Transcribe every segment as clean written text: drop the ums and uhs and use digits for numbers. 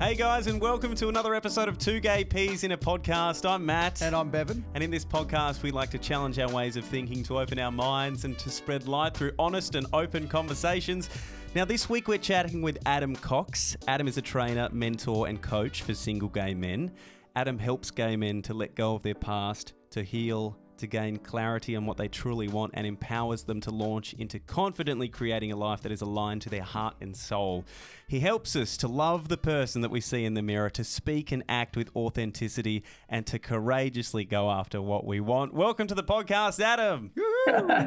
Hey guys, and welcome to another episode of Two Gay Peas in a Podcast. I'm Matt. And I'm Bevan. And in this podcast, we like to challenge our ways of thinking, to open our minds and to spread light through honest and open conversations. Now, this week we're chatting with Adam Cox. Adam is a trainer, mentor and coach for single gay men. Adam helps gay men to let go of their past, to heal, to gain clarity on what they truly want, and empowers them to launch into confidently creating a life that is aligned to their heart and soul. He helps us to love the person that we see in the mirror, to speak and act with authenticity, and to courageously go after what we want. Welcome to the podcast, Adam.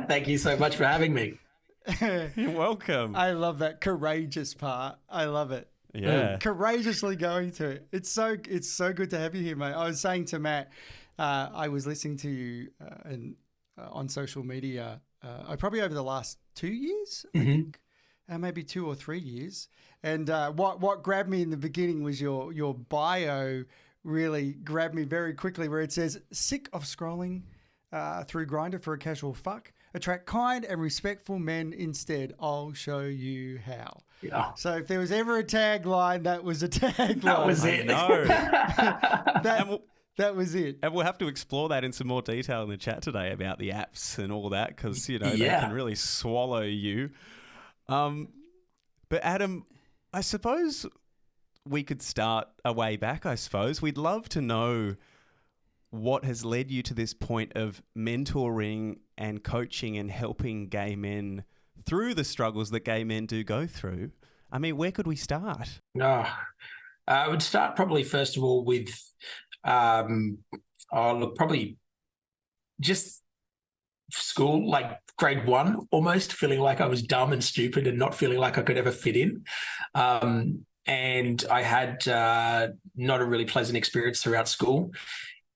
Thank you so much for having me. You're welcome. I love that courageous part. I love it. Yeah. Courageously going to it. It's so good to have you here, mate. I was saying to Matt, I was listening to you on social media, probably over the last 2 years, I think, maybe 2 or 3 years. And what grabbed me in the beginning was your bio really grabbed me very quickly, where it says, sick of scrolling through Grindr for a casual fuck, attract kind and respectful men instead. I'll show you how. Yeah. So if there was ever a tagline, that was a tagline. That was it. No. That was it. And we'll have to explore that in some more detail in the chat today about the apps and all that, because, they can really swallow you. But Adam, I suppose we could start a way back, I suppose. We'd love to know what has led you to this point of mentoring and coaching and helping gay men through the struggles that gay men do go through. I mean, where could we start? I would start probably first of all with, probably just school, like grade 1, almost feeling like I was dumb and stupid and not feeling like I could ever fit in. And I had not a really pleasant experience throughout school,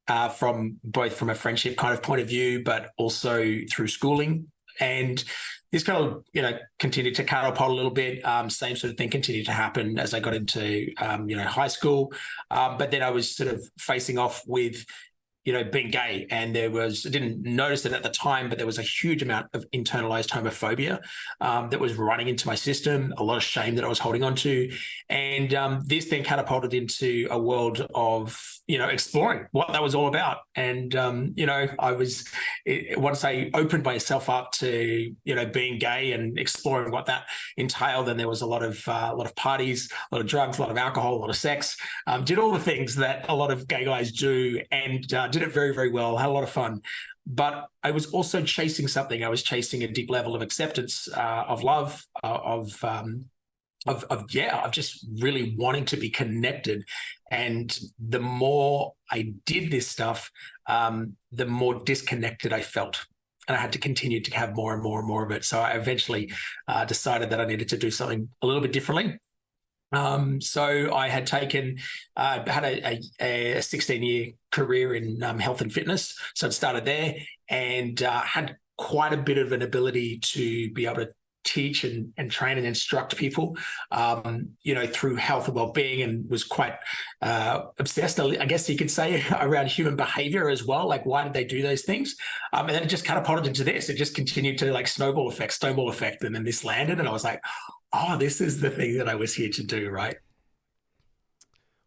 from a friendship kind of point of view, but also through schooling. And this kind of, continued to catapult a little bit. Same sort of thing continued to happen as I got into, high school. But then I was sort of facing off with, being gay. And I didn't notice it at the time, but there was a huge amount of internalized homophobia that was running into my system, a lot of shame that I was holding on to. And this then catapulted into a world of, exploring what that was all about. And, once I opened myself up to, being gay and exploring what that entailed, then there was a lot of parties, a lot of drugs, a lot of alcohol, a lot of sex, did all the things that a lot of gay guys do, and did it very, very well, had a lot of fun. But I was also chasing something. I was chasing a deep level of acceptance, of love, of just really wanting to be connected. And the more I did this stuff, the more disconnected I felt. And I had to continue to have more and more and more of it. So I eventually decided that I needed to do something a little bit differently. So I had had a 16-year career in health and fitness. So it started there, and had quite a bit of an ability to be able to teach and train and instruct people, through health and well-being, and was quite obsessed, I guess you could say, around human behavior as well. Like, why did they do those things? And then it just catapulted into this. It just continued to snowball effect. And then this landed, and I was like, oh, this is the thing that I was here to do, right?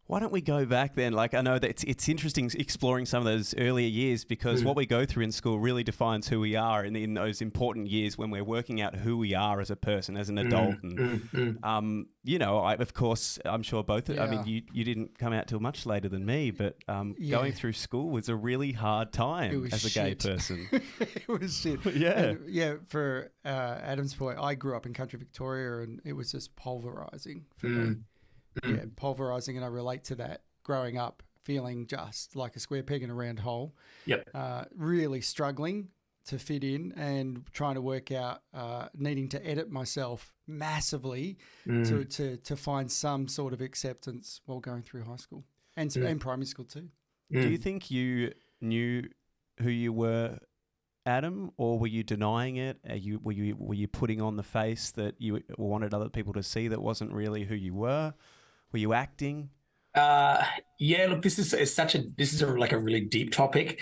Why don't we go back then? I know that it's interesting exploring some of those earlier years, because what we go through in school really defines who we are in those important years when we're working out who we are as a person, as an adult. Of course, I'm sure both, I mean, you didn't come out till much later than me, but going through school was a really hard time as a gay person. It was shit. For Adam's point, I grew up in country Victoria, and it was just pulverizing for me. Yeah, pulverizing, and I relate to that. Growing up, feeling just like a square peg in a round hole. Yep. Really struggling to fit in, and trying to work out, needing to edit myself massively to find some sort of acceptance while going through high school and primary school too. Do you think you knew who you were, Adam, or were you denying it? Were you putting on the face that you wanted other people to see that wasn't really who you were? Were you acting? Look, this is a really deep topic,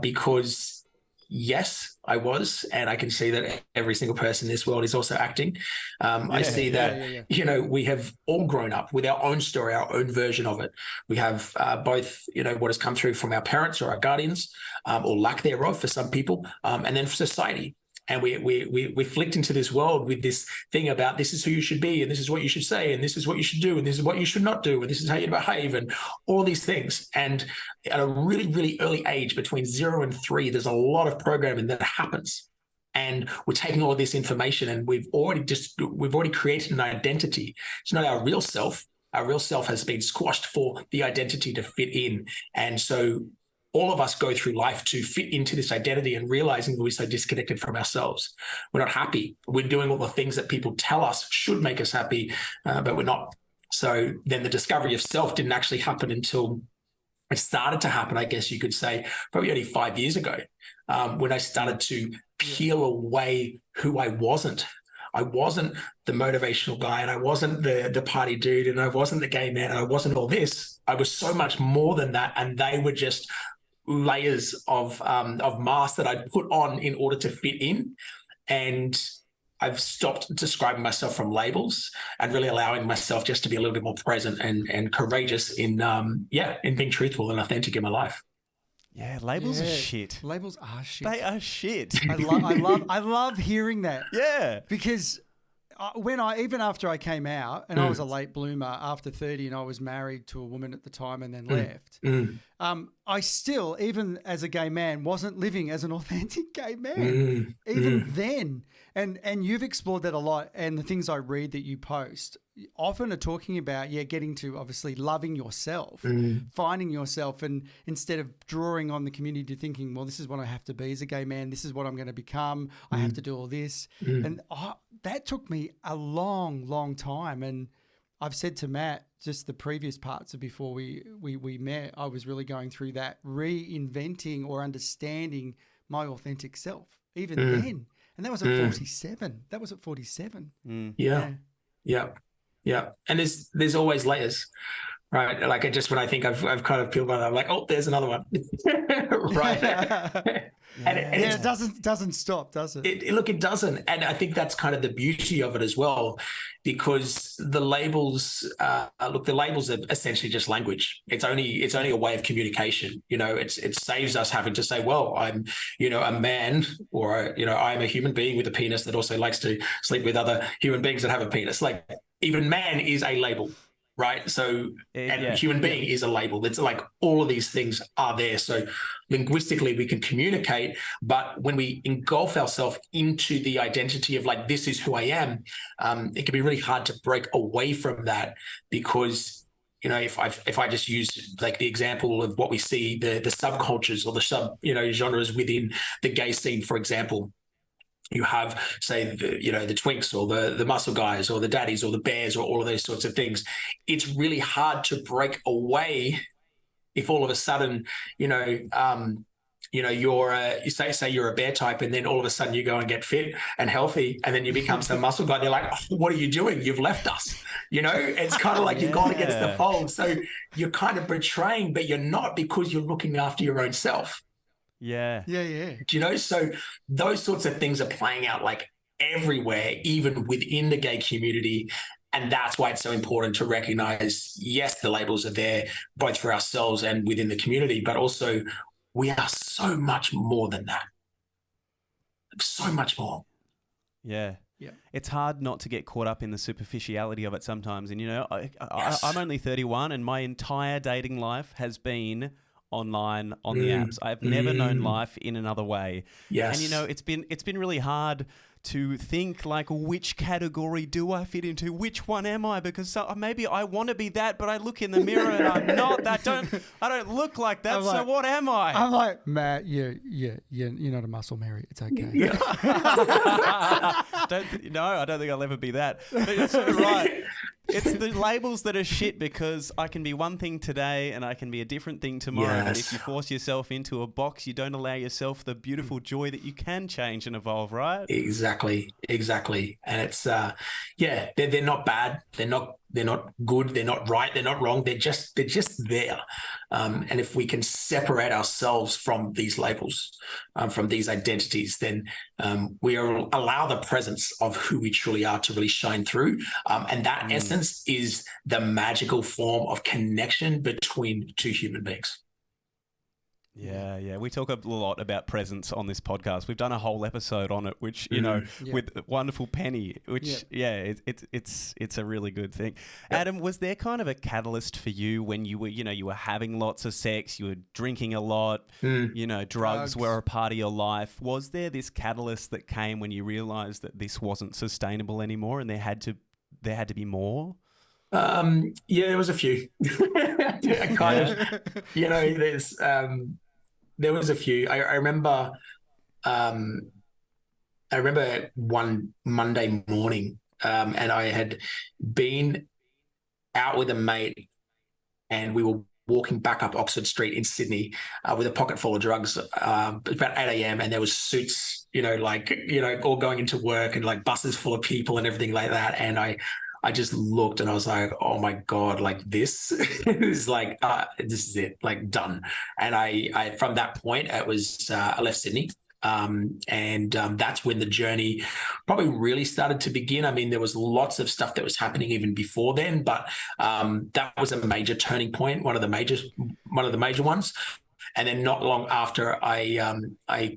because yes, I was, and I can see that every single person in this world is also acting. I see that, we have all grown up with our own story, our own version of it. We have both, what has come through from our parents or our guardians, or lack thereof for some people, and then for society. And we flicked into this world with this thing about this is who you should be, and this is what you should say, and this is what you should do, and this is what you should not do, and this is how you behave, and all these things. And at a really, really early age, between 0 and 3, there's a lot of programming that happens. And we're taking all of this information, and we've already created an identity. It's not our real self. Our real self has been squashed for the identity to fit in. And so all of us go through life to fit into this identity, and realizing that we're so disconnected from ourselves. We're not happy. We're doing all the things that people tell us should make us happy, but we're not. So then the discovery of self didn't actually happen until it started to happen, I guess you could say, probably only 5 years ago, when I started to peel away who I wasn't. I wasn't the motivational guy, and I wasn't the party dude, and I wasn't the gay man, and I wasn't all this. I was so much more than that, and they were just layers of masks that I'd put on in order to fit in. And I've stopped describing myself from labels and really allowing myself just to be a little bit more present and courageous in being truthful and authentic in my life. Yeah, labels are shit. Labels are shit. They are shit. I love hearing that. Yeah. Because even after I came out, and I was a late bloomer after 30, and I was married to a woman at the time and then left, I still, even as a gay man, wasn't living as an authentic gay man. Even then. And you've explored that a lot, and the things I read that you post often are talking about, getting to obviously loving yourself, finding yourself, and instead of drawing on the community to thinking, well, this is what I have to be as a gay man, this is what I'm going to become, I have to do all this. And that took me a long, long time. And I've said to Matt, just the previous parts of before we met, I was really going through that, reinventing or understanding my authentic self, even then. And that was at 47. That was at 47. Yeah. And there's always layers, right? Like when I think I've kind of peeled by that, I'm like, oh, there's another one. Right. And it doesn't stop, does it? It doesn't. And I think that's kind of the beauty of it as well, because the labels are essentially just language. It's only a way of communication. It saves us having to say, well, I'm, a man, or, I'm a human being with a penis that also likes to sleep with other human beings that have a penis. Like, even man is a label. Right. So, human being is a label. It's like all of these things are there. So linguistically we can communicate, but when we engulf ourselves into the identity of like, this is who I am, it can be really hard to break away from that, because, if I just use like the example of what we see, the subcultures or the genres within the gay scene, for example. You have, say, the twinks or the muscle guys or the daddies or the bears or all of those sorts of things. It's really hard to break away if all of a sudden, you're say you're a bear type, and then all of a sudden you go and get fit and healthy, and then you become some muscle guy. They're like, oh, what are you doing? You've left us. It's kind of like you've gone against the fold. So you're kind of betraying, but you're not, because you're looking after your own self. Yeah. So those sorts of things are playing out like everywhere, even within the gay community. And that's why it's so important to recognize, yes, the labels are there both for ourselves and within the community, but also we are so much more than that. So much more. Yeah. It's hard not to get caught up in the superficiality of it sometimes. And, I'm only 31, and my entire dating life has been online on the apps. I've never known life in another way. Yes. And it's been really hard to think, like, which category do I fit into? Which one am I? Because maybe I want to be that, but I look in the mirror and I'm not that. I don't look like that. So what am I? I'm like, Matt, you're not a muscle, Mary. It's okay. I don't think I'll ever be that. But it's so right. It's the labels that are shit, because I can be one thing today and I can be a different thing tomorrow. Yes. But if you force yourself into a box, you don't allow yourself the beautiful joy that you can change and evolve, right? Exactly. And it's, they're not bad. They're not they're not good, they're not right, they're not wrong. They're just there. And if we can separate ourselves from these labels, from these identities, then we allow the presence of who we truly are to really shine through. And that essence is the magical form of connection between two human beings. Yeah. We talk a lot about presence on this podcast. We've done a whole episode on it, which, you know, with wonderful Penny, which, it's a really good thing. Yep. Adam, was there kind of a catalyst for you when you were having lots of sex, you were drinking a lot, drugs were a part of your life? Was there this catalyst that came when you realized that this wasn't sustainable anymore and there had to be more? There was a few. There was a few. I remember one Monday morning, and I had been out with a mate, and we were walking back up Oxford Street in Sydney with a pocket full of drugs. About 8 a.m. and there was suits, all going into work and like buses full of people and everything like that. And I just looked and I was like, oh my God, like this is like, this is it, like done. And I from that point, it was, I left Sydney. That's when the journey probably really started to begin. I mean, there was lots of stuff that was happening even before then, but that was a major turning point, one of the major ones. And then not long after I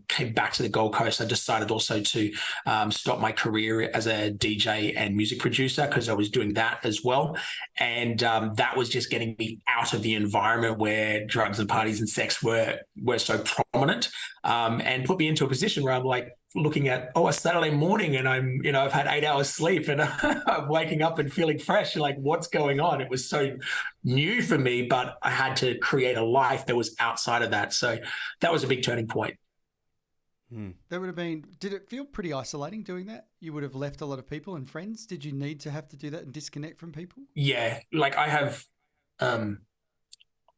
came back to the Gold Coast, I decided also to stop my career as a DJ and music producer because I was doing that as well. And that was just getting me out of the environment where drugs and parties and sex were so prominent, and put me into a position where I'm like looking at, a Saturday morning and I've had 8 hours sleep and I'm waking up and feeling fresh. Like, what's going on? It was so new for me, but I had to create a life that was outside of that. So that was a big turning point. That would have been, did it feel pretty isolating doing that? You would have left a lot of people and friends. Did you need to have to do that and disconnect from people? Yeah. Like I have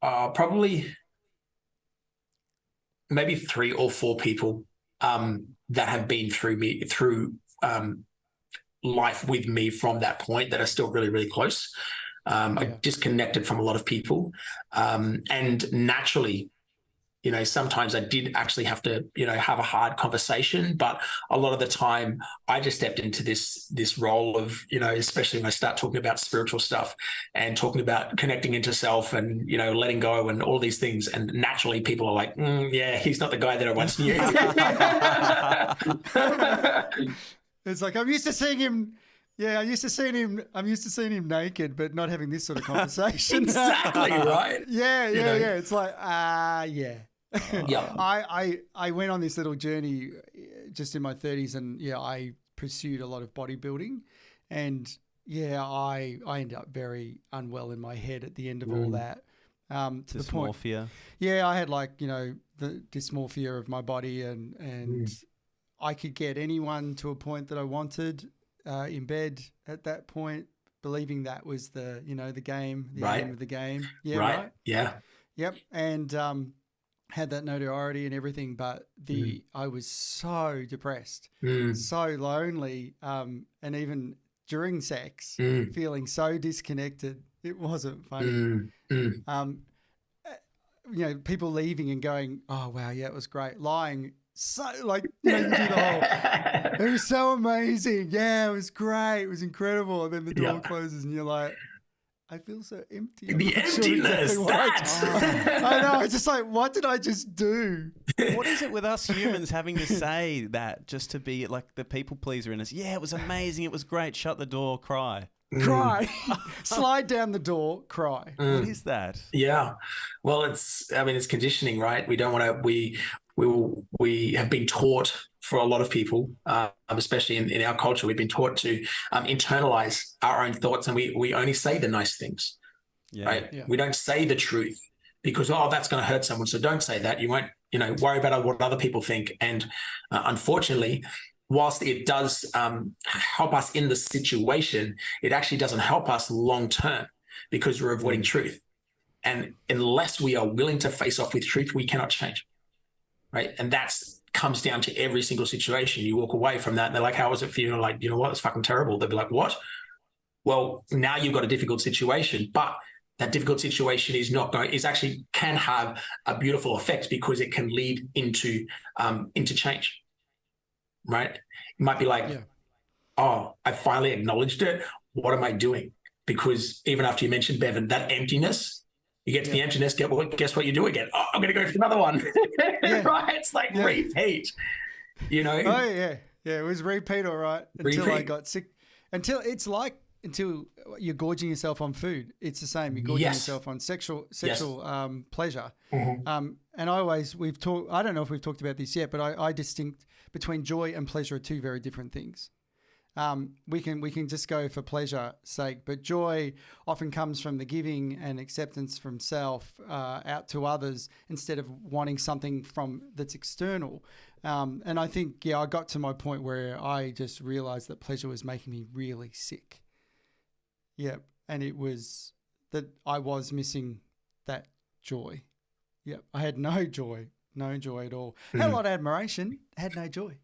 probably maybe 3 or 4 people that have been through life with me from that point that are still really, really close. I disconnected from a lot of people. And naturally, sometimes I did actually have to, have a hard conversation, but a lot of the time I just stepped into this role of, especially when I start talking about spiritual stuff and talking about connecting into self and, letting go and all these things. And naturally people are like, he's not the guy that I once knew. It's like, I'm used to seeing him naked, but not having this sort of conversation. Exactly, right? Yeah. It's like, yeah. I went on this little journey just in my 30s, and I pursued a lot of bodybuilding, and I ended up very unwell in my head at the end of all that. To the point, dysmorphia. I had the dysmorphia of my body, and I could get anyone to a point that I wanted in bed at that point, believing that was the game, the aim of the game. Yeah, right. Yeah. Yep. And had that notoriety and everything, but I was so depressed, so lonely, and even during sex, feeling so disconnected. It wasn't funny. People leaving and going, oh wow, yeah, it was great. Lying. So you do the whole, it was so amazing. Yeah, it was great. It was incredible. And then the door closes and you're like, I feel so empty. The emptiness. I know. It's just like, what did I just do? What is it with us humans having to say that just to be like the people pleaser in us? Yeah, it was amazing. It was great. Shut the door. Cry. Cry. Slide down the door. Cry. What is that? Yeah. Well, it's conditioning, right? We don't want to, we have been taught for a lot of people, especially in our culture, we've been taught to internalize our own thoughts, and we only say the nice things, right? Yeah. We don't say the truth because, that's going to hurt someone. So don't say that. You won't, worry about what other people think. And unfortunately, whilst it does help us in the situation, it actually doesn't help us long-term because we're avoiding truth. And unless we are willing to face off with truth, we cannot change. Right. And that's comes down to every single situation. You walk away from that and they're like, how was it for you? And like, you know what? It's fucking terrible. They'll be like, what? Well, now you've got a difficult situation, but that difficult situation is actually can have a beautiful effect because it can lead into change, right? It might be like, oh, I finally acknowledged it. What am I doing? Because even after you mentioned, Bevan, that emptiness, you get to the emptiness, guess what you do again? Oh, I'm going to go for another one. Right? It's like repeat, you know? Oh, yeah. Yeah, it was repeat, all right, until I got sick. Until you're gorging yourself on food. It's the same. You're gorging yourself on sexual pleasure. Mm-hmm. And I don't know if we've talked about this yet, but I distinct between joy and pleasure are two very different things. We can just go for pleasure's sake, but joy often comes from the giving and acceptance from self out to others instead of wanting something that's external. And I think, I got to my point where I just realized that pleasure was making me really sick. Yeah, and it was that I was missing that joy. Yeah, I had no joy at all. Had a lot of admiration, had no joy.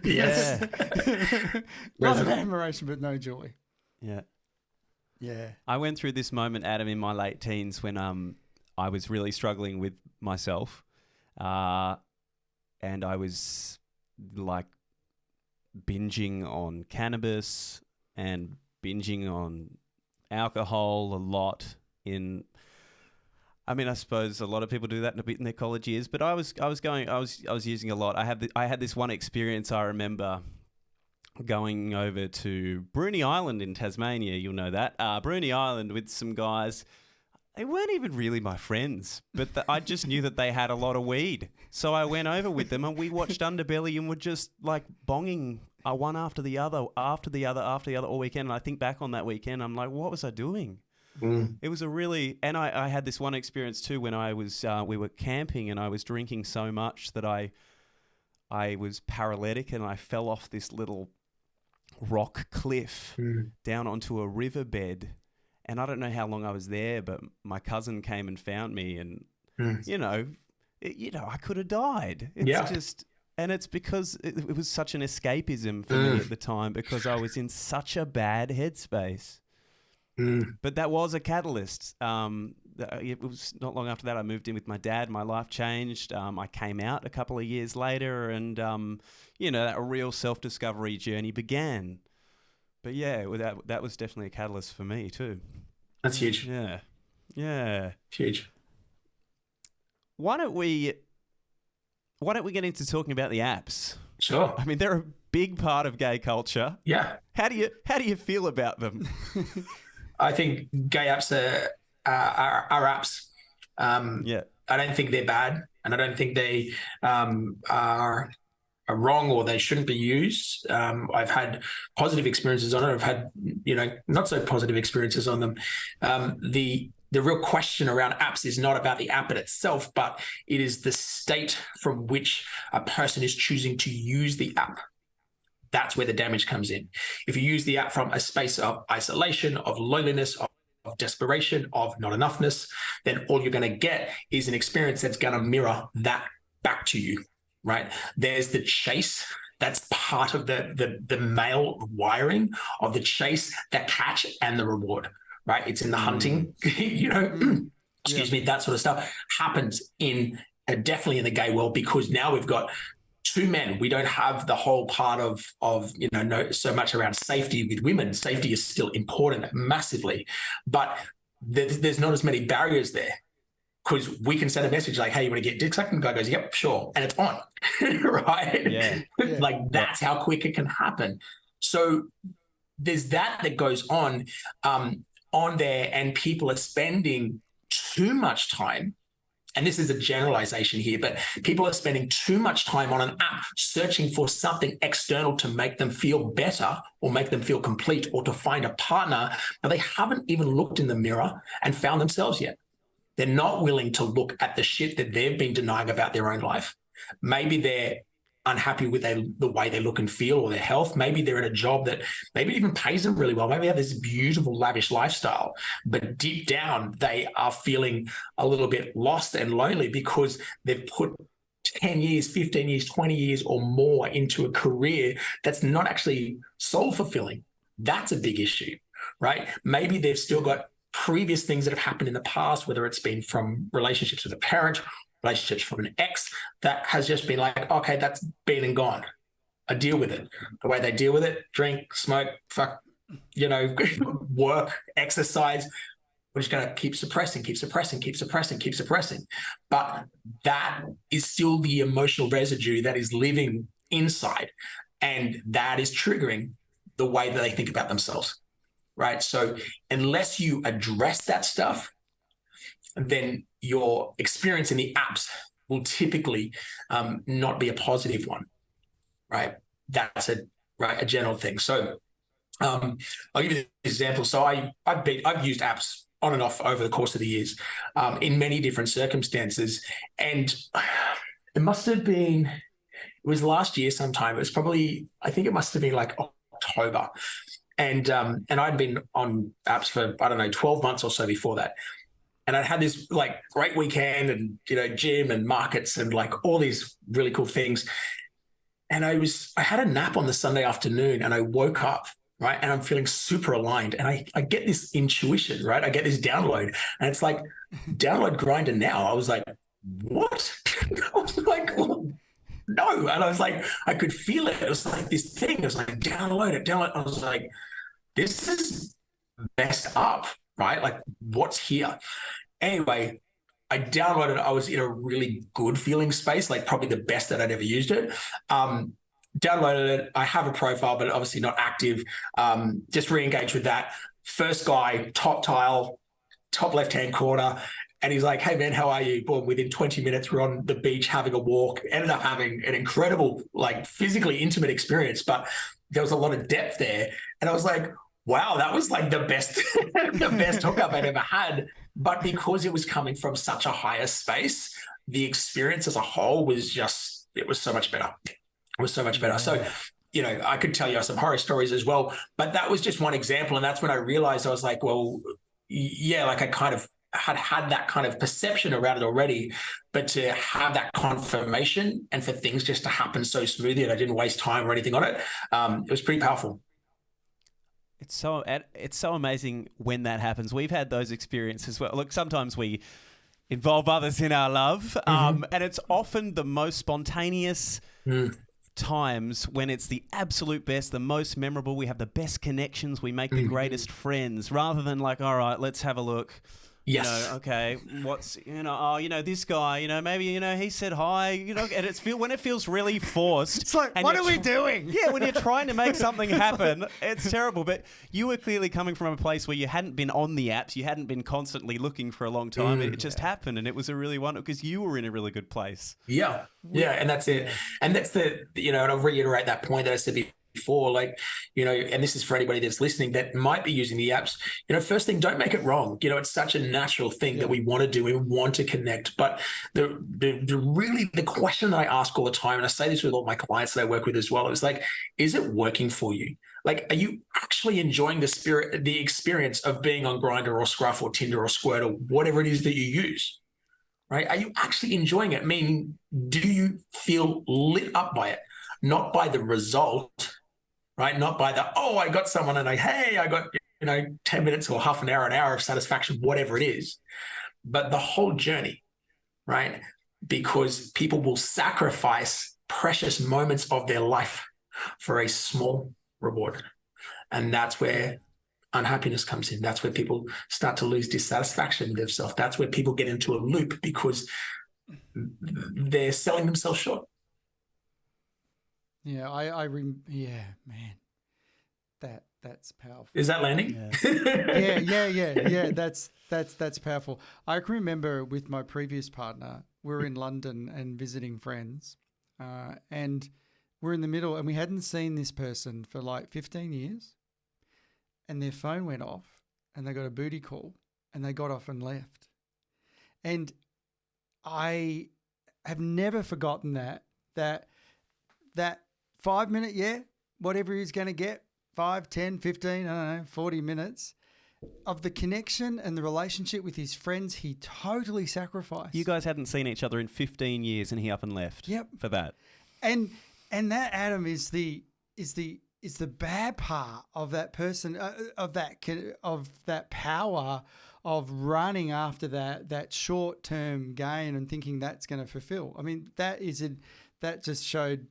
Yes. A lot of admiration, but no joy. Yeah. Yeah. I went through this moment, Adam, in my late teens when I was really struggling with myself. And I was like binging on cannabis and binging on alcohol a lot I suppose a lot of people do that in their college years, but I was using a lot. I had this one experience. I remember going over to Bruny Island in Tasmania. You'll know that Bruny Island with some guys. They weren't even really my friends, but I just knew that they had a lot of weed. So I went over with them and we watched Underbelly and were just like bonging one after the other all weekend. And I think back on that weekend, I'm like, what was I doing? It was and I had this one experience too when we were camping and I was drinking so much that I was paralytic and I fell off this little rock cliff down onto a riverbed. And I don't know how long I was there, but my cousin came and found me and, I could have died. And it's because it was such an escapism for me at the time because I was in such a bad headspace. But that was a catalyst. It was not long after that I moved in with my dad. My life changed. I came out a couple of years later and, that real self-discovery journey began. But that was definitely a catalyst for me too. That's huge. Yeah. Yeah. Huge. Why don't we get into talking about the apps? Sure. I mean, they're a big part of gay culture. Yeah. How do you feel about them? I think gay apps are apps. I don't think they're bad, and I don't think they are wrong or they shouldn't be used. I've had positive experiences on it. I've had not so positive experiences on them. The real question around apps is not about the app in itself, but it is the state from which a person is choosing to use the app. That's where the damage comes in. If you use the app from a space of isolation, of loneliness, of desperation, of not enoughness, then all you're going to get is an experience that's going to mirror that back to you, right? There's the chase. That's part of the male wiring of the chase, the catch, and the reward, right? It's in the hunting, excuse me, that sort of stuff happens definitely in the gay world because now we've got two men. We don't have the whole part of so much around safety with women. Safety is still important massively, but there's not as many barriers there because we can send a message like, hey, you want to get dick sucked? And the guy goes, yep, sure. And it's on, right? Yeah. Like that's how quick it can happen. So there's that goes on there and people are spending too much time. And this is a generalization here, but people are spending too much time on an app searching for something external to make them feel better or make them feel complete or to find a partner, but they haven't even looked in the mirror and found themselves yet. They're not willing to look at the shit that they've been denying about their own life. Maybe they're unhappy with the way they look and feel or their health. Maybe they're in a job that maybe even pays them really well. Maybe they have this beautiful, lavish lifestyle, but deep down they are feeling a little bit lost and lonely because they've put 10 years, 15 years, 20 years or more into a career that's not actually soul fulfilling, that's a big issue, right? Maybe they've still got previous things that have happened in the past, whether it's been from relationships with a parent, relationships from an ex, that has just been like, okay, that's been and gone. I deal with it. The way they deal with it, drink, smoke, fuck, work, exercise. We're just going to keep suppressing. But that is still the emotional residue that is living inside. And that is triggering the way that they think about themselves, right? So unless you address that stuff, then your experience in the apps will typically not be a positive one, right? That's a general thing. So I'll give you an example. So I've used apps on and off over the course of the years in many different circumstances. And it must have been, it was last year sometime. It was probably, I think it must have been like October. And I'd been on apps for, 12 months or so before that. And I'd had this like great weekend and, gym and markets and like all these really cool things. And I had a nap on the Sunday afternoon and I woke up, right? And I'm feeling super aligned. And I get this intuition, right? I get this download and it's like, download Grinder now. I was like, what? I was like, well, no. And I was like, I could feel it. It was like this thing. It was like, download it. I was like, this is messed up, right? Like what's here? Anyway, I downloaded it. I was in a really good feeling space, like probably the best that I'd ever used it. Downloaded it. I have a profile, but obviously not active. Just re-engaged with that. First guy, top tile, top left-hand corner. And he's like, hey, man, how are you? Boom, within 20 minutes, we're on the beach having a walk. Ended up having an incredible, like physically intimate experience, but there was a lot of depth there. And I was like, wow, that was like the best, the best hookup I'd ever had. But because it was coming from such a higher space, the experience as a whole was just, it was so much better. It was so much better. So, I could tell you some horror stories as well, but that was just one example. And that's when I realized I was like, well, yeah, like I kind of had that kind of perception around it already, but to have that confirmation and for things just to happen so smoothly and I didn't waste time or anything on it, it was pretty powerful. It's so amazing when that happens. We've had those experiences as well. Look, sometimes we involve others in our love, and it's often the most spontaneous times when it's the absolute best, the most memorable. We have the best connections. We make the greatest friends, rather than like, all right, let's have a look. Yes. Okay, what's, this guy, maybe, he said hi, and when it feels really forced. It's like, what are we doing? Yeah, when you're trying to make something happen, it's terrible. But you were clearly coming from a place where you hadn't been on the apps, you hadn't been constantly looking for a long time. It just happened, and it was a really wonderful, because you were in a really good place. Yeah, and that's it. And that's and I'll reiterate that point that I said before, like, and this is for anybody that's listening that might be using the apps, first thing, don't make it wrong. It's such a natural thing that we want to do. We want to connect. But the question that I ask all the time, and I say this with all my clients that I work with as well, is like, is it working for you? Like, are you actually enjoying the experience of being on Grindr or Scruff or Tinder or Squirt or whatever it is that you use? Right? Are you actually enjoying it? I mean, do you feel lit up by it? Not by the result, right? Not by I got someone and I got, 10 minutes or half an hour of satisfaction, whatever it is, but the whole journey, right? Because people will sacrifice precious moments of their life for a small reward. And that's where unhappiness comes in. That's where people start to lose dissatisfaction with themselves. That's where people get into a loop because they're selling themselves short. Yeah, man, that's powerful. Is that landing? Yeah. That's powerful. I can remember with my previous partner, we were in London and visiting friends, and we're in the middle, and we hadn't seen this person for like 15 years, and their phone went off, and they got a booty call, and they got off and left, and I have never forgotten that 5 minute, whatever he's going to get, 5, 10, 15, I don't know, 40 minutes of the connection and the relationship with his friends, he totally sacrificed. You guys hadn't seen each other in 15 years and he up and left. Yep. For that. And that, Adam, is the is the bad part of that person, of that power of running after that short-term gain and thinking that's going to fulfill. I mean, that just showed.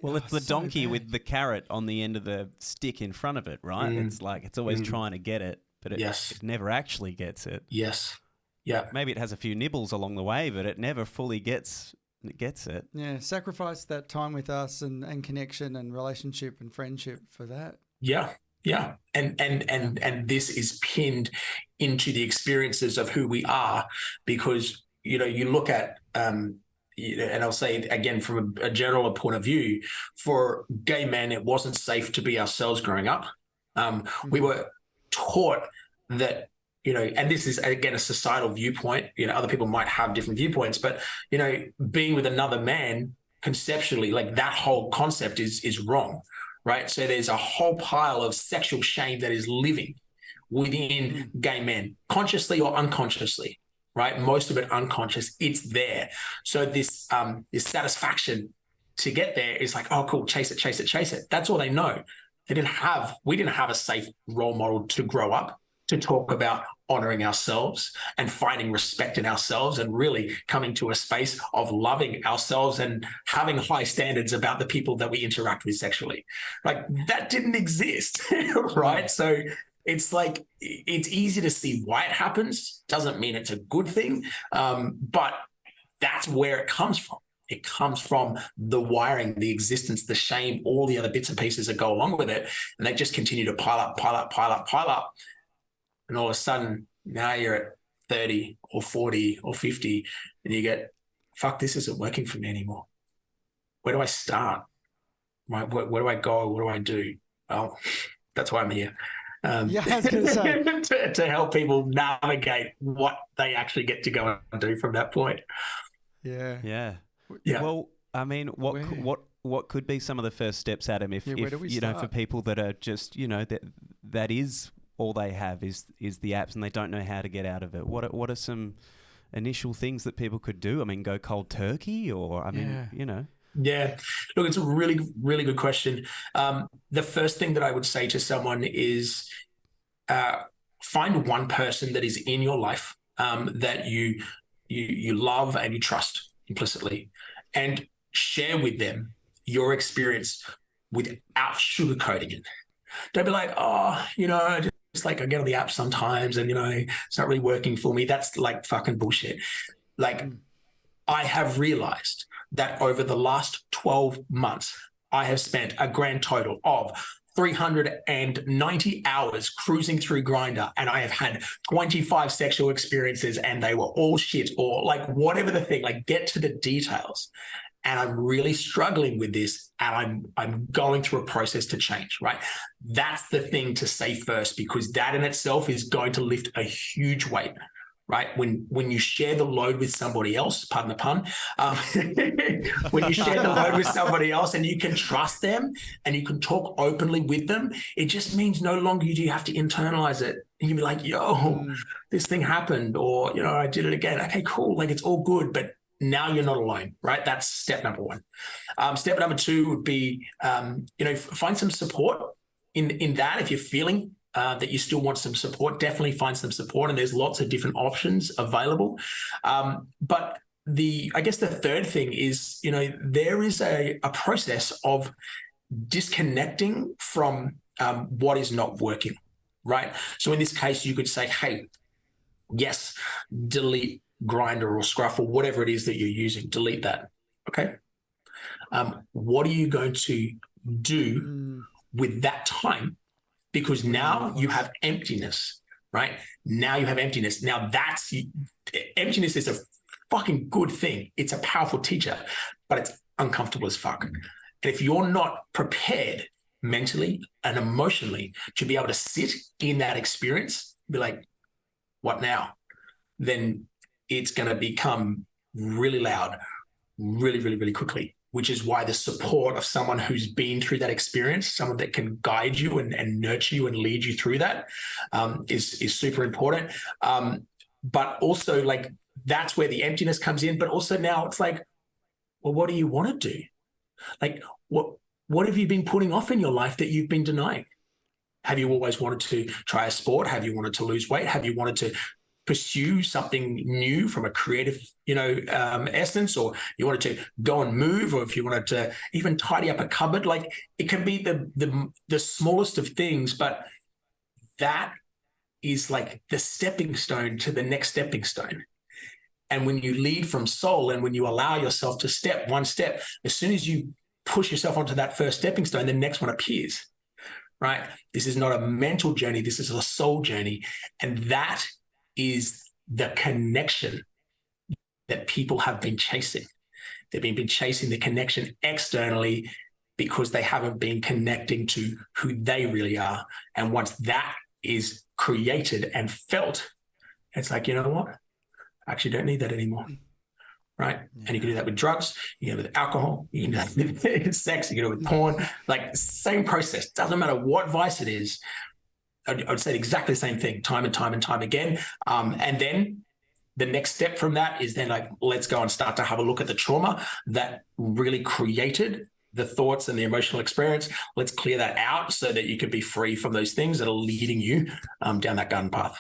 Well, it's the so donkey bad. with the carrot on the end of the stick in front of it, right? It's like it's always trying to get it, but it never actually gets it. Yes. Yeah. Maybe it has a few nibbles along the way, but it never fully gets it. Yeah, sacrifice that time with us and connection and relationship and friendship for that. Yeah. Yeah. And this is pinned into the experiences of who we are, because, you look at, and I'll say again, from a general point of view, for gay men, it wasn't safe to be ourselves growing up. We were taught that, and this is, again, a societal viewpoint. Other people might have different viewpoints, but, being with another man conceptually, like that whole concept is wrong, right? So there's a whole pile of sexual shame that is living within gay men, consciously or unconsciously, right? Most of it unconscious. It's there. So this satisfaction to get there is like, oh, cool, chase it, chase it, chase it. That's all they know. We didn't have a safe role model to grow up, to talk about honoring ourselves and finding respect in ourselves and really coming to a space of loving ourselves and having high standards about the people that we interact with sexually. Like, that didn't exist, right? So it's like, it's easy to see why it happens. Doesn't mean it's a good thing, but that's where it comes from. It comes from the wiring, the existence, the shame, all the other bits and pieces that go along with it. And they just continue to pile up, pile up, pile up, pile up. And all of a sudden, now you're at 30 or 40 or 50, and you get, fuck, this isn't working for me anymore. Where do I start? Right? Where do I go? What do I do? Well, that's why I'm here. I was going to say. to help people navigate what they actually get to go and do from that point. Yeah. Yeah. Well, I mean, what could be some of the first steps, Adam, if where do we start? for people that are just, that is all they have is the apps and they don't know how to get out of it. What are some initial things that people could do? I mean, go cold turkey, or Yeah. Look, it's a really, really good question. The first thing that I would say to someone is find one person that is in your life that you love and you trust implicitly, and share with them your experience without sugarcoating it. Don't be like, oh, just like I get on the app sometimes and, it's not really working for me. That's like fucking bullshit. Like, I have realized that over the last 12 months, I have spent a grand total of 390 hours cruising through Grindr, and I have had 25 sexual experiences and they were all shit, or like whatever the thing, like get to the details. And I'm really struggling with this, and I'm going through a process to change, right? That's the thing to say first, because that in itself is going to lift a huge weight, right? When you share the load with somebody else, pardon the pun, when you share the load with somebody else and you can trust them and you can talk openly with them, it just means no longer do you have to internalize it. You can be like, yo, this thing happened, or, I did it again. Okay, cool. Like, it's all good, but now you're not alone, right? That's step number one. Step number two would be, find some support in that. If you're feeling that you still want some support, definitely find some support. And there's lots of different options available. But I guess the third thing is, there is a process of disconnecting from what is not working, right? So in this case, you could say, hey, yes, delete Grindr or Scruff or whatever it is that you're using, delete that. Okay. What are you going to do with that time? Because now you have emptiness, right? Now you have emptiness. Now emptiness is a fucking good thing. It's a powerful teacher, but it's uncomfortable as fuck. And if you're not prepared mentally and emotionally to be able to sit in that experience, be like, what now? Then it's going to become really loud, really, really, really quickly, which is why the support of someone who's been through that experience, someone that can guide you and nurture you and lead you through that is super important. But also, like, that's where the emptiness comes in. But also now it's like, well, what do you want to do? Like, what what have you been putting off in your life that you've been denying? Have you always wanted to try a sport? Have you wanted to lose weight? Have you wanted to pursue something new from a creative, essence, or you wanted to go and move, or if you wanted to even tidy up a cupboard? Like, it can be the smallest of things, but that is like the stepping stone to the next stepping stone. And when you lead from soul, and when you allow yourself to step one step, as soon as you push yourself onto that first stepping stone, the next one appears, right? This is not a mental journey. This is a soul journey. And that is the connection that people have been chasing. They've been chasing the connection externally because they haven't been connecting to who they really are. And once that is created and felt, it's like, you know what? I actually don't need that anymore. Right. Yeah. And you can do that with drugs, you can do it with alcohol, you can do that with sex, you can do it with porn, like same process. Doesn't matter what vice it is. I would say exactly the same thing time and time and time again. And then the next step from that is then like, let's go and start to have a look at the trauma that really created the thoughts and the emotional experience. Let's clear that out so that you can be free from those things that are leading you down that garden path.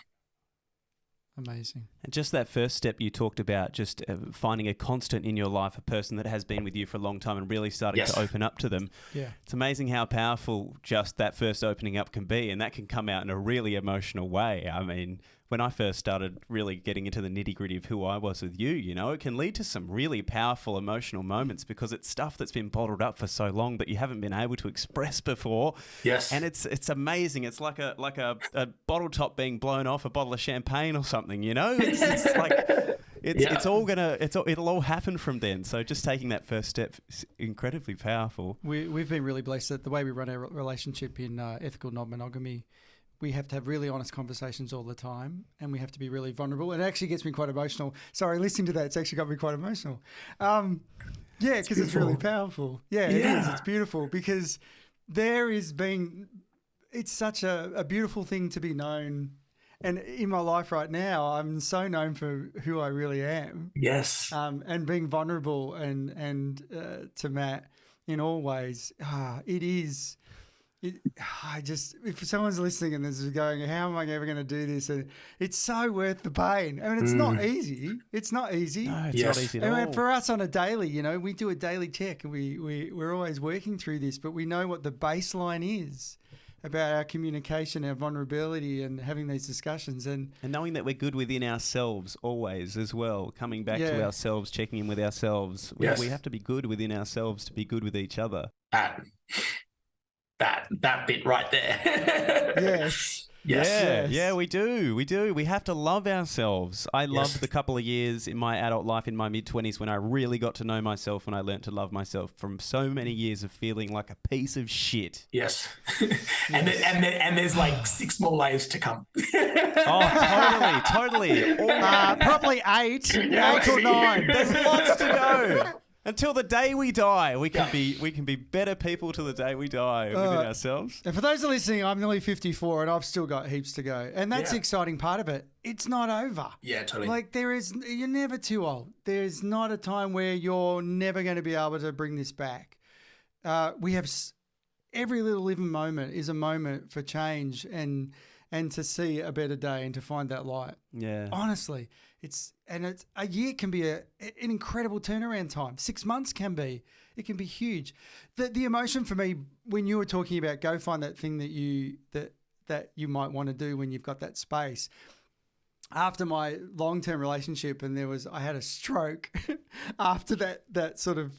Amazing. And just that first step you talked about, just finding a constant in your life, a person that has been with you for a long time and really starting to open up to them. Yeah. It's amazing how powerful just that first opening up can be, and that can come out in a really emotional way. I mean, when I first started really getting into the nitty-gritty of who I was with you, it can lead to some really powerful emotional moments because it's stuff that's been bottled up for so long that you haven't been able to express before. Yes. And it's amazing. It's like a bottle top being blown off a bottle of champagne or something, It's like it'll all happen from then. So just taking that first step is incredibly powerful. We've been really blessed that the way we run our relationship in ethical non-monogamy, we have to have really honest conversations all the time, and we have to be really vulnerable. And it actually gets me quite emotional. Sorry, listening to that, it's actually got me quite emotional. Because it's really powerful. Yeah, it is. It's beautiful because it's such a beautiful thing to be known. And in my life right now, I'm so known for who I really am. Yes. And being vulnerable and to Matt in all ways, it is. If someone's listening and this is going, how am I ever going to do this? And it's so worth the pain. I mean, it's not easy. It's not easy. No, it's not easy at all. And for us on a daily, we do a daily check, and we're always working through this, but we know what the baseline is about our communication, our vulnerability, and having these discussions. And knowing that we're good within ourselves always as well, coming back to ourselves, checking in with ourselves. We have to be good within ourselves to be good with each other. That bit right there. Yes. Yeah, we do. We have to love ourselves. I loved the couple of years in my adult life in my mid-20s when I really got to know myself and I learned to love myself from so many years of feeling like a piece of shit. Yes. And there's like 6 more layers to come. Oh, totally. Probably 8 or 9. There's lots to go. Until the day we die, we can be better people till the day we die within ourselves. And for those that are listening, I'm nearly 54 and I've still got heaps to go. And that's the exciting part of it. It's not over. Yeah, totally. Like you're never too old. There's not a time where you're never going to be able to bring this back. We have every little living moment is a moment for change and to see a better day and to find that light. Yeah. Honestly, it's a year can be an incredible turnaround time. 6 months can be. It can be huge. The emotion for me when you were talking about go find that thing that you might want to do when you've got that space. After my long-term relationship, and I had a stroke after that sort of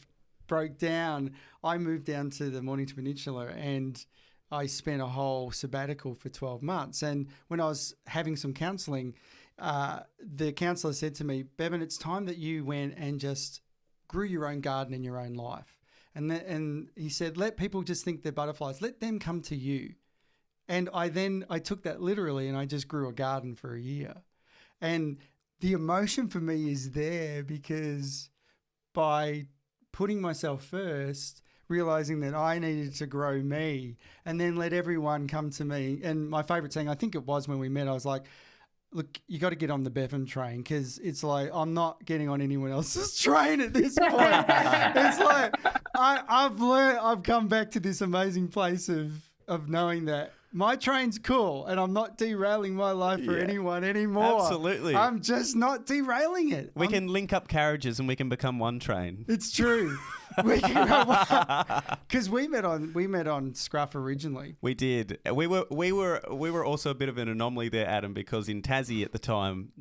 broke down, I moved down to the Mornington Peninsula and I spent a whole sabbatical for 12 months. And when I was having some counselling, the counsellor said to me, Bevan, it's time that you went and just grew your own garden in your own life. And he said, let people just think they're butterflies. Let them come to you. And I took that literally and I just grew a garden for a year. And the emotion for me is there because by putting myself first, realizing that I needed to grow me and then let everyone come to me. And my favorite saying, I think it was when we met, I was like, look, you got to get on the Bevan train because it's like I'm not getting on anyone else's train at this point. It's like I've come back to this amazing place of knowing that my train's cool and I'm not derailing my life for anyone anymore. Absolutely. I'm just not derailing it. We can link up carriages and we can become one train. It's true. Because we met on Scruff originally. We did. We were also a bit of an anomaly there, Adam, because in Tassie at the time,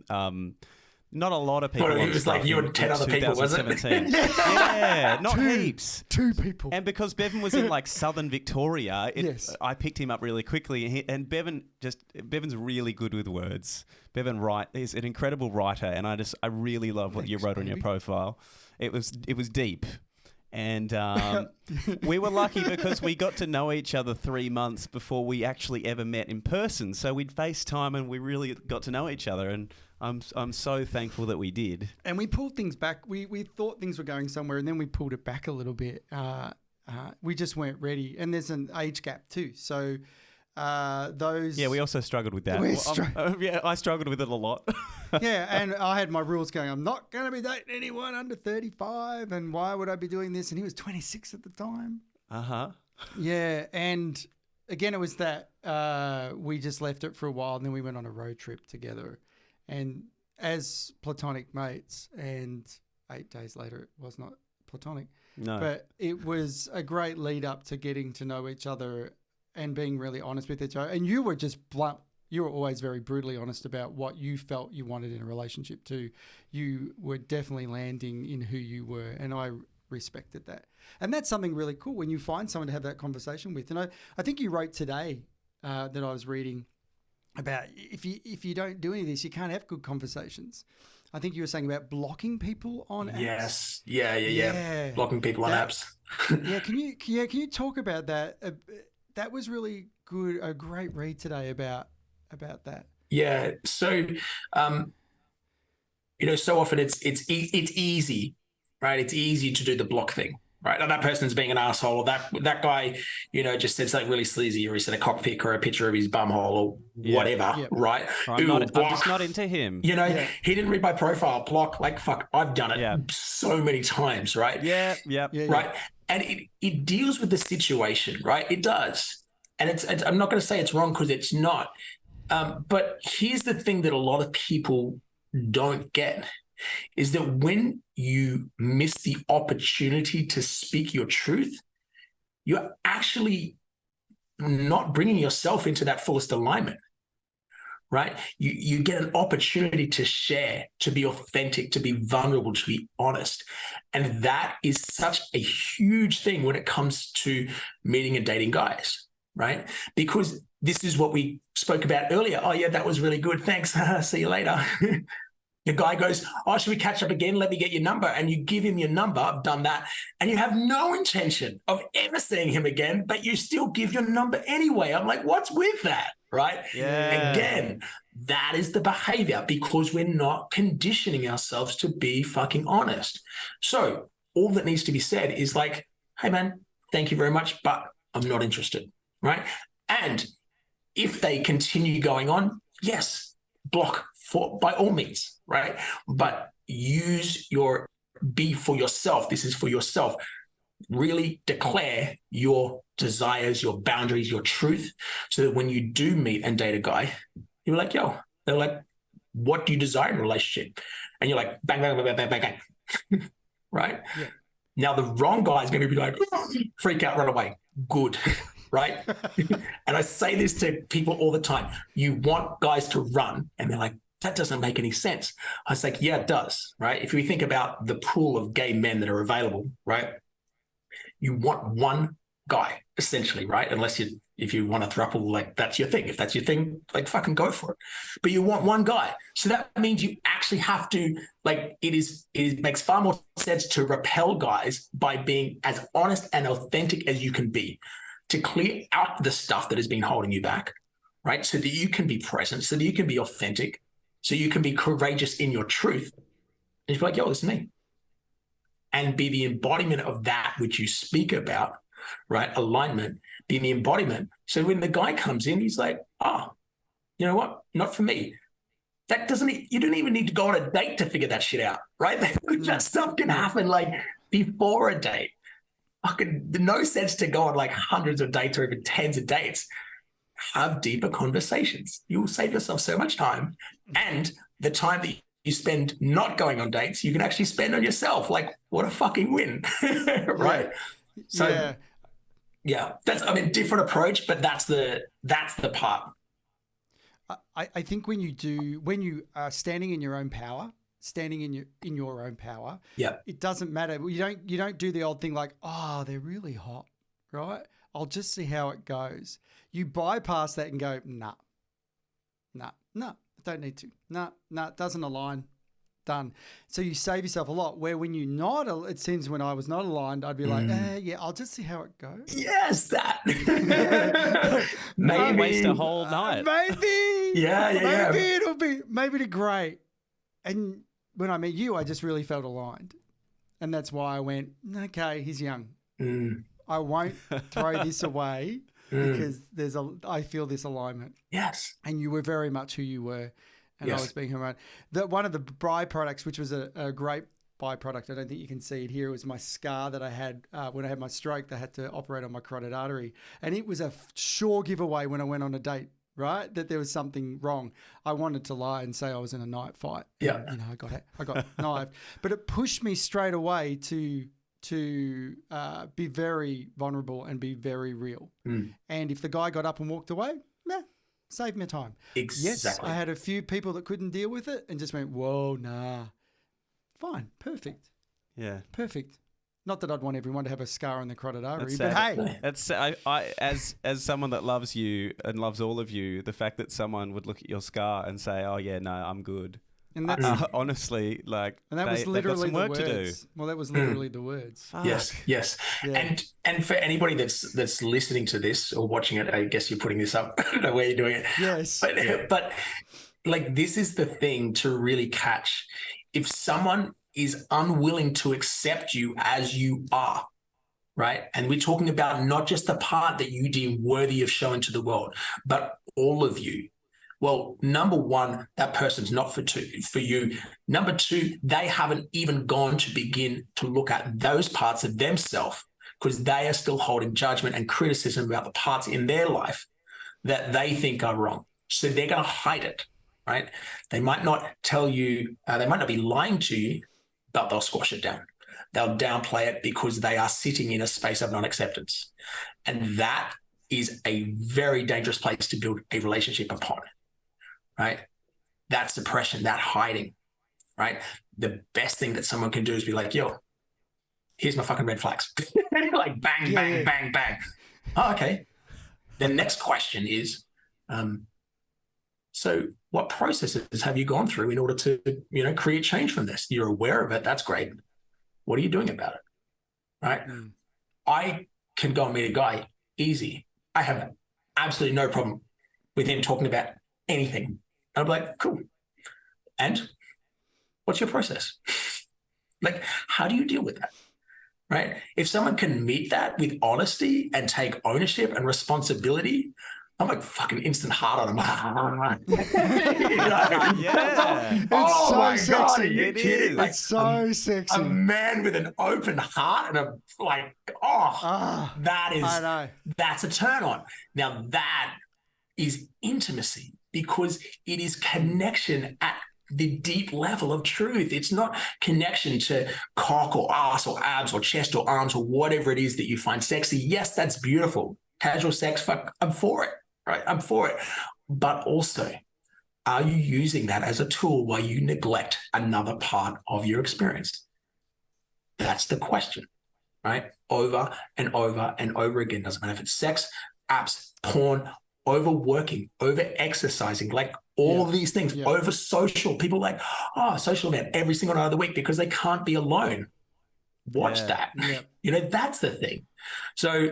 not a lot of people. Well, it was like you and 10 other people, was it? Yeah, not heaps. 2 people. And because Bevan was in like southern Victoria, Yes. I picked him up really quickly. And Bevan's really good with words. Bevan is an incredible writer, and I really love what you wrote on your profile. It was deep. And we were lucky because we got to know each other 3 months before we actually ever met in person. So we'd FaceTime and we really got to know each other. And I'm so thankful that we did. And we pulled things back. We thought things were going somewhere, and then we pulled it back a little bit. We just weren't ready. And there's an age gap too. So those... Yeah, we also struggled with that. I struggled with it a lot. Yeah, and I had my rules going, I'm not going to be dating anyone under 35, and why would I be doing this? And he was 26 at the time. Uh-huh. Yeah, and again, it was that we just left it for a while, and then we went on a road trip together. And as platonic mates, and 8 days later, it was not platonic. No. But it was a great lead up to getting to know each other and being really honest with each other. And you were just blunt. You were always very brutally honest about what you felt you wanted in a relationship too. You were definitely landing in who you were, and I respected that. And that's something really cool when you find someone to have that conversation with. And I think you wrote today that I was reading about if you don't do any of this, you can't have good conversations. I think you were saying about blocking people on apps. Yes. Yeah. Blocking people on apps. Can you talk about that? That was really good. A great read today about that. Yeah. So, so often it's easy, right? It's easy to do the block thing. Right, and that person's being an asshole, or that guy, just said something really sleazy, or he sent a cock pic or a picture of his bumhole or whatever, right? I'm just not into him. He didn't read my profile, block, like, fuck, I've done it so many times, right? Yeah. Right, and it deals with the situation, right? It does, and it's I'm not going to say it's wrong because it's not, but here's the thing that a lot of people don't get. Is that when you miss the opportunity to speak your truth, you're actually not bringing yourself into that fullest alignment, right? You get an opportunity to share, to be authentic, to be vulnerable, to be honest. And that is such a huge thing when it comes to meeting and dating guys, right? Because this is what we spoke about earlier. Oh, yeah, that was really good. Thanks. See you later. The guy goes, oh, should we catch up again? Let me get your number. And you give him your number. I've done that. And you have no intention of ever seeing him again, but you still give your number anyway. I'm like, what's with that? Right? Yeah. Again, that is the behavior because we're not conditioning ourselves to be fucking honest. So all that needs to be said is like, hey, man, thank you very much, but I'm not interested. Right? And if they continue going on, yes, block by all means, right? But be for yourself. This is for yourself. Really declare your desires, your boundaries, your truth, so that when you do meet and date a guy, you're like, they're like, what do you desire in a relationship? And you're like, bang, bang, bang, bang, bang, bang. Right? Yeah. Now the wrong guy is going to be like, freak out, run away. Good. Right? And I say this to people all the time. You want guys to run, and they're like, that doesn't make any sense. I was like, yeah, it does, right? If we think about the pool of gay men that are available, right? You want one guy, essentially, right? If you want a throuple, like that's your thing. If that's your thing, like fucking go for it. But you want one guy. So that means you actually have to, like, it makes far more sense to repel guys by being as honest and authentic as you can be, to clear out the stuff that has been holding you back, right? So that you can be present, so that you can be authentic, so you can be courageous in your truth. And you're like, this is me. And be the embodiment of that which you speak about, right? Alignment, be the embodiment. So when the guy comes in, he's like, you know what? Not for me. That doesn't, you don't even need to go on a date to figure that shit out, right? That stuff can happen like before a date. Fucking no sense to go on like hundreds of dates or even tens of dates. Have deeper conversations. You'll save yourself so much time. And the time that you spend not going on dates, you can actually spend on yourself. Like, what a fucking win. Right? So yeah, that's, I mean, different approach, but that's the part. I think when you are standing in your own power, in your own power, it doesn't matter. You don't do the old thing like, oh, they're really hot, right? I'll just see how it goes. You bypass that and go, nah, I don't need to. Nah, it doesn't align. Done. So you save yourself a lot. Where when you're not, it seems when I was not aligned, I'd be like, yeah, I'll just see how it goes. Yes, that. Maybe waste a whole night. Maybe. Yeah. Maybe it'll great. And when I met you, I just really felt aligned. And that's why I went, okay, he's young. I won't throw this away because I feel this alignment. Yes. And you were very much who you were. And I was being hormonal. One of the byproducts, which was a great byproduct, I don't think you can see it here, it was my scar that I had when I had my stroke. They had to operate on my carotid artery. And it was a sure giveaway when I went on a date, right, that there was something wrong. I wanted to lie and say I was in a knife fight. Yeah. And, I got knifed. But it pushed me straight away to be very vulnerable and be very real. And if the guy got up and walked away, save me time. Exactly. Yes, I had a few people that couldn't deal with it and just went, whoa, nah. Fine, perfect. Yeah. Perfect. Not that I'd want everyone to have a scar on the carotid artery, That's but hey. That's I as someone that loves you and loves all of you, the fact that someone would look at your scar and say, "Oh yeah, no, I'm good." And that's honestly, like, and that was literally the words. To do. Well, that was literally the words. Fuck. Yes. Yeah. And for anybody that's listening to this or watching it, I guess you're putting this up. I don't know where you're doing it. Yes. But like, this is the thing to really catch. If someone is unwilling to accept you as you are, right? And we're talking about not just the part that you deem worthy of showing to the world, but all of you. Well, number one, that person's not for you. Number two, they haven't even gone to begin to look at those parts of themselves because they are still holding judgment and criticism about the parts in their life that they think are wrong. So they're going to hide it, right? They might not tell you, they might not be lying to you, but they'll squash it down. They'll downplay it because they are sitting in a space of non-acceptance. And that is a very dangerous place to build a relationship upon. Right? That suppression, that hiding, right? The best thing that someone can do is be like, yo, here's my fucking red flags. Like bang, bang, bang. Oh, okay. The next question is, so what processes have you gone through in order to, create change from this? You're aware of it. That's great. What are you doing about it? Right? I can go and meet a guy easy. I have absolutely no problem with him talking about anything. I'm like, cool. And what's your process? Like, how do you deal with that? Right? If someone can meet that with honesty and take ownership and responsibility, I'm like fucking instant heart on them. Yeah. It's so sexy. God, it is. It's so sexy. A man with an open heart and that's a turn on. Now that is intimacy because it is connection at the deep level of truth. It's not connection to cock or ass or abs or chest or arms or whatever it is that you find sexy. Yes, that's beautiful. Casual sex, fuck, I'm for it, right? I'm for it. But also, are you using that as a tool while you neglect another part of your experience? That's the question, right? Over and over and over again. Doesn't matter if it's sex, apps, porn, overworking, over exercising, like all of these things, over social. People like, social event every single night of the week because they can't be alone. Watch that. Yeah. That's the thing. So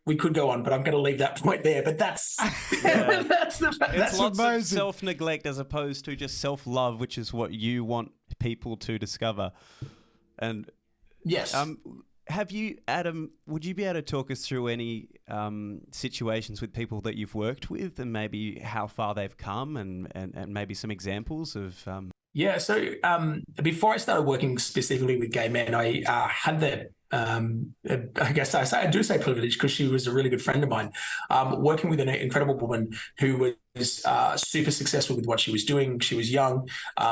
we could go on, but I'm going to leave that point there. But that's that's lots of self-neglect as opposed to just self-love, which is what you want people to discover. And yes, have you, Adam, would you be able to talk us through any situations with people that you've worked with and maybe how far they've come and maybe some examples of... Yeah. So before I started working specifically with gay men, I had the, I guess I do say privilege because she was a really good friend of mine, working with an incredible woman who was super successful with what she was doing. She was young.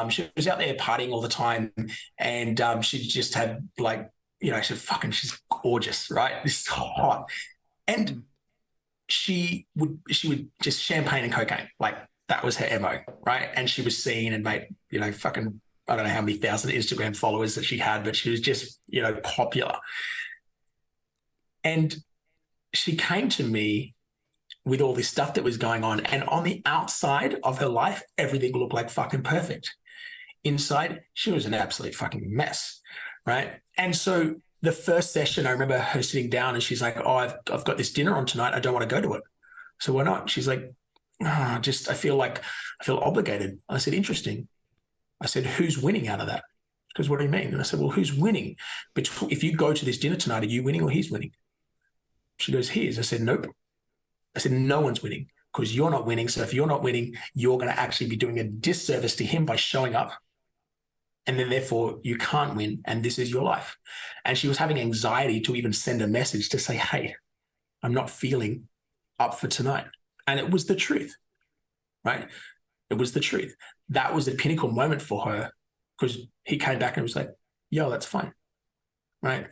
She was out there partying all the time. And she just had like, she's gorgeous, right? This is hot. And she would just champagne and cocaine, like that was her MO, right? And she was seen and made, fucking, I don't know how many thousand Instagram followers that she had, but she was just, popular. And she came to me with all this stuff that was going on. And on the outside of her life, everything looked like fucking perfect. Inside, she was an absolute fucking mess, right? And so the first session, I remember her sitting down and she's like, oh, I've got this dinner on tonight. I don't want to go to it. So why not? She's like, I feel obligated. I said, interesting. I said, who's winning out of that? Because what do you mean? And I said, well, who's winning? But if you go to this dinner tonight, are you winning or he's winning? She goes, he is. I said, nope. I said, no one's winning because you're not winning. So if you're not winning, you're going to actually be doing a disservice to him by showing up. And then therefore you can't win. And this is your life. And she was having anxiety to even send a message to say, hey, I'm not feeling up for tonight. And it was the truth, right? It was the truth. That was the pinnacle moment for her because he came back and was like, yo, that's fine, right?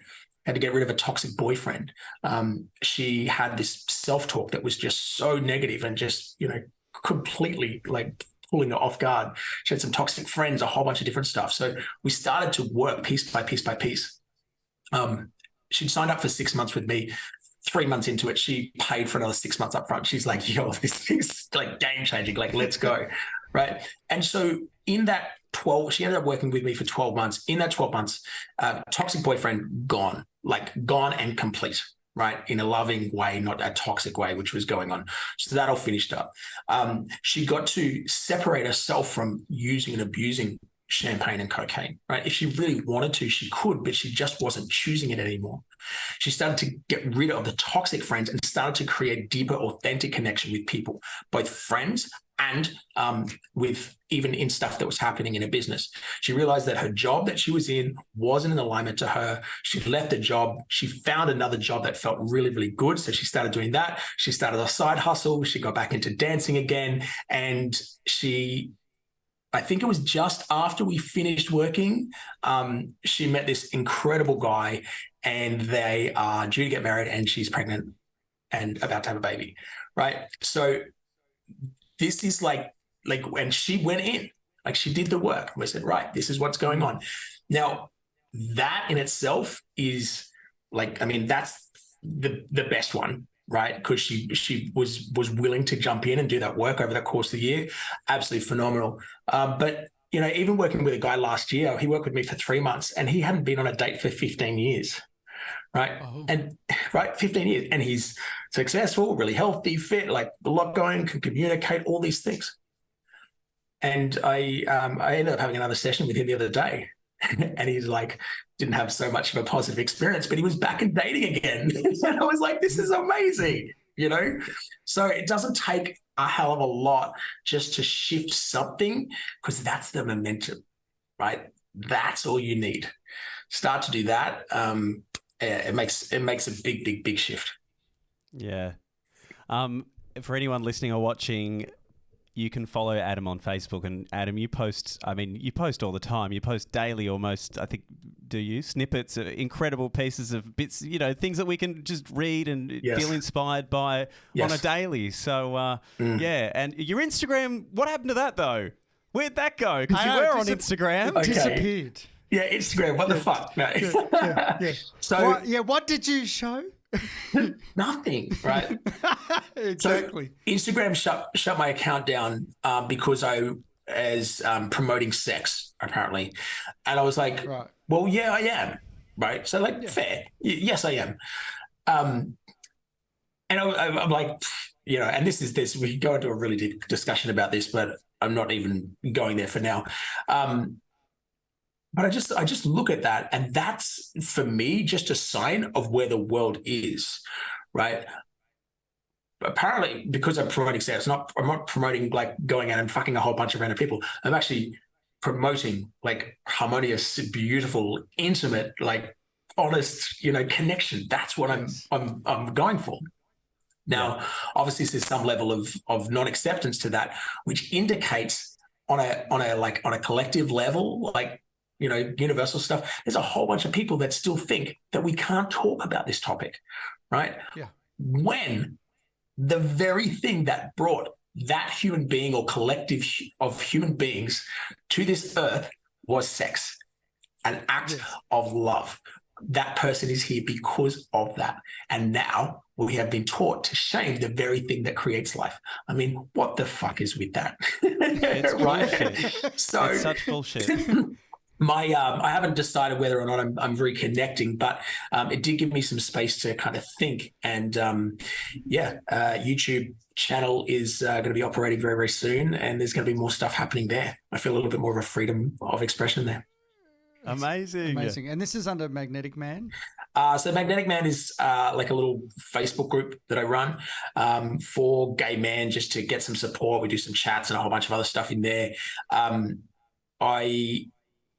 Had to get rid of a toxic boyfriend. She had this self-talk that was just so negative and just, completely like pulling her off guard. She had some toxic friends, a whole bunch of different stuff. So we started to work piece by piece by piece. She'd signed up for 6 months with me. 3 months into it, she paid for another 6 months up front. She's like, yo, this thing's like game changing. Like, let's go. Right. And so in that 12, she ended up working with me for 12 months. In that 12 months, toxic boyfriend gone and complete, right? In a loving way, not a toxic way, which was going on. So that all finished up. She got to separate herself from using and abusing champagne and cocaine, right? If she really wanted to, she could, but she just wasn't choosing it anymore. She started to get rid of the toxic friends and started to create deeper, authentic connection with people, both friends and with even in stuff that was happening in her business. She realized that her job that she was in wasn't in alignment to her. She left the job. She found another job that felt really, really good. So she started doing that. She started a side hustle. She got back into dancing again. And I think it was just after we finished working, she met this incredible guy and they are due to get married and she's pregnant and about to have a baby, right? So this is like when she went in, like she did the work. We said, right, this is what's going on. Now, that in itself is like, I mean, that's the best one, right? Because she was willing to jump in and do that work over the course of the year. Absolutely phenomenal. But, even working with a guy last year, he worked with me for 3 months and he hadn't been on a date for 15 years. Right. Oh. And 15 years. And he's successful, really healthy, fit, like a lot going, can communicate, all these things. And I ended up having another session with him the other day. And he's like, didn't have so much of a positive experience, but he was back in dating again. And I was like, this is amazing, So it doesn't take a hell of a lot just to shift something because that's the momentum, right? That's all you need. Start to do that. It makes a big shift. Yeah. For anyone listening or watching, you can follow Adam on Facebook. And Adam, you post all the time. You post daily almost, I think, do you? Snippets, incredible pieces of bits, things that we can just read and feel inspired by on a daily. So, yeah. And your Instagram, what happened to that though? Where'd that go? Because you were on Instagram. Okay. Disappeared. Yeah, Instagram. What the fuck? No. Yeah. So what did you show? Nothing, right? Exactly. So Instagram shut my account down because I was promoting sex, apparently, and I was like, right. Well, yeah, I am, right? So fair, yes, I am. And I'm like, and this we could go into a really deep discussion about this, but I'm not even going there for now. But I just look at that, and that's for me just a sign of where the world is, right? Apparently, because I'm promoting sex, I'm not promoting like going out and fucking a whole bunch of random people. I'm actually promoting like harmonious, beautiful, intimate, like honest, connection. That's what I'm going for. Now, obviously, there's some level of non-acceptance to that, which indicates on a collective level, like, universal stuff. There's a whole bunch of people that still think that we can't talk about this topic, right? Yeah. When the very thing that brought that human being or collective of human beings to this earth was sex, an act of love. That person is here because of that. And now we have been taught to shame the very thing that creates life. I mean, what the fuck is with that? It's right? bullshit. So it's such bullshit. I haven't decided whether or not I'm reconnecting, but it did give me some space to kind of think. And YouTube channel is going to be operating very, very soon, and there's going to be more stuff happening there. I feel a little bit more of a freedom of expression there. Amazing. And this is under Magnetic Man? So Magnetic Man is like a little Facebook group that I run for gay men, just to get some support. We do some chats and a whole bunch of other stuff in there.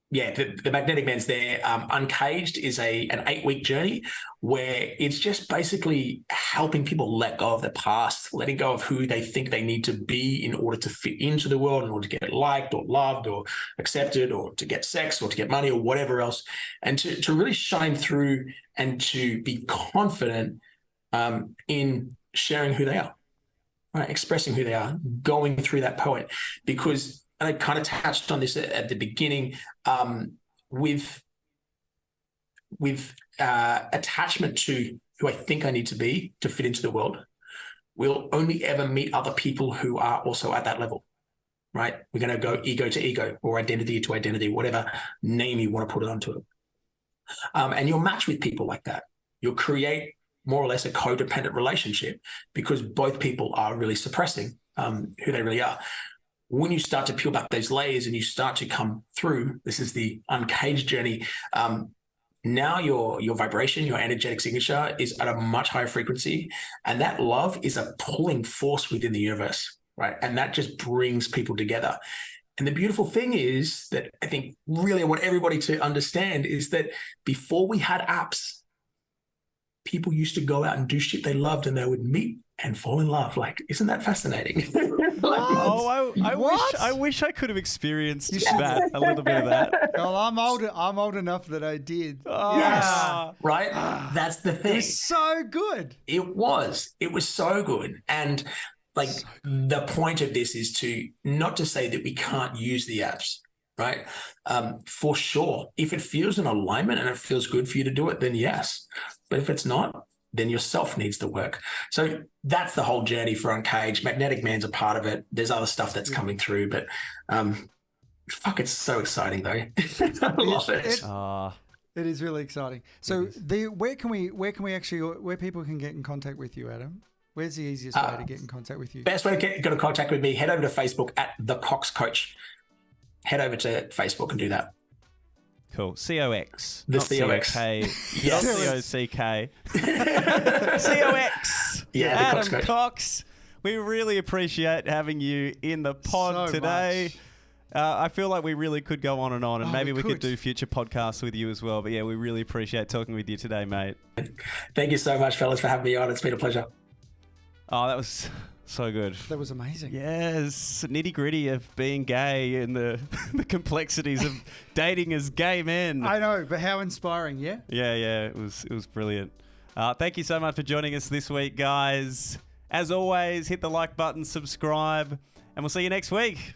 The Magnetic Man's there. Uncaged is an 8-week journey where it's just basically helping people let go of the past, letting go of who they think they need to be in order to fit into the world, in order to get liked or loved or accepted, or to get sex or to get money or whatever else, and to really shine through and to be confident in sharing who they are, right? Expressing who they are, going through that poet. Because, and I kind of touched on this at the beginning, with attachment to who I think I need to be to fit into the world, we'll only ever meet other people who are also at that level, right? We're going to go ego to ego, or identity to identity, whatever name you want to put it onto it. And you'll match with people like that. You'll create more or less a codependent relationship because both people are really suppressing who they really are. When you start to peel back those layers and you start to come through, this is the uncaged journey. Now your vibration, your energetic signature is at a much higher frequency, and that love is a pulling force within the universe, right? And that just brings people together. And the beautiful thing is that I think really I want everybody to understand is that before we had apps, people used to go out and do shit they loved, and they would meet and fall in love. Like, isn't that fascinating? I wish I could have experienced that, a little bit of that. Well, I'm old enough that I did. Yes, right? That's the thing. It was so good. It was so good. And like the point of this is to not to say that we can't use the apps, right? For sure. If it feels in alignment and it feels good for you to do it, then yes. But if it's not, then yourself needs the work. So that's the whole journey for Uncaged. Magnetic Man's a part of it. There's other stuff that's coming through, but fuck, it's so exciting though. I love it. It is really exciting. So where people can get in contact with you, Adam? Where's the easiest way to get in contact with you? Best way to get in contact with me, head over to Facebook at The Cox Coach. Head over to Facebook and do that. Cool. COX. The not COX. COK. Yes. Not COCK. COX. Yeah, the Adam Cox Coach. Cox. We really appreciate having you in the pod today. I feel like we really could go on, and maybe we could do future podcasts with you as well. But yeah, we really appreciate talking with you today, mate. Thank you so much, fellas, for having me on. It's been a pleasure. Oh, that was so good. That was amazing. Yes, nitty gritty of being gay and the complexities of dating as gay men. I know, but how inspiring, yeah? Yeah, it was brilliant. Thank you so much for joining us this week, guys. As always, hit the like button, subscribe, and we'll see you next week.